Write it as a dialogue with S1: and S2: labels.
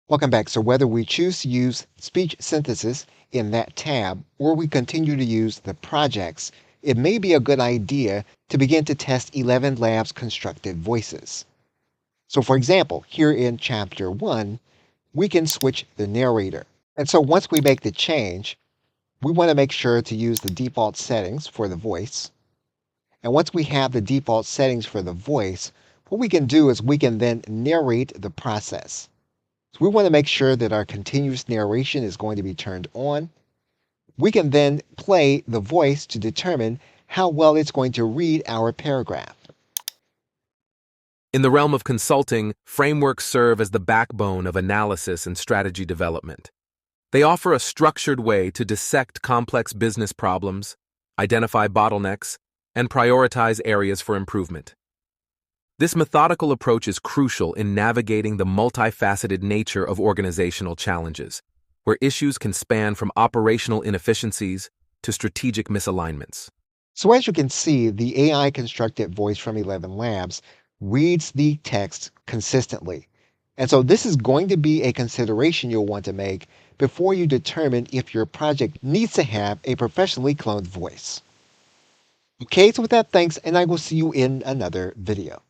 S1: Welcome back. So whether we choose to use speech synthesis in that tab or we continue to use the projects, it may be a good idea to begin to test 11 Labs constructed voices. So for example, here in chapter 1, we can switch the narrator. And so once we make the change, we want to make sure to use the default settings for the voice. And once we have the default settings for the voice, what we can do is we can then narrate the process. So we want to make sure that our continuous narration is going to be turned on. We can then play the voice to determine how well it's going to read our paragraph.
S2: In the realm of consulting, frameworks serve as the backbone of analysis and strategy development. They offer a structured way to dissect complex business problems, identify bottlenecks, and prioritize areas for improvement. This methodical approach is crucial in navigating the multifaceted nature of organizational challenges, where issues can span from operational inefficiencies to strategic misalignments.
S1: So as you can see, the AI constructed voice from 11 Labs reads the text consistently. And so this is going to be a consideration you'll want to make before you determine if your project needs to have a professionally cloned voice. Okay, so with that, thanks, and I will see you in another video.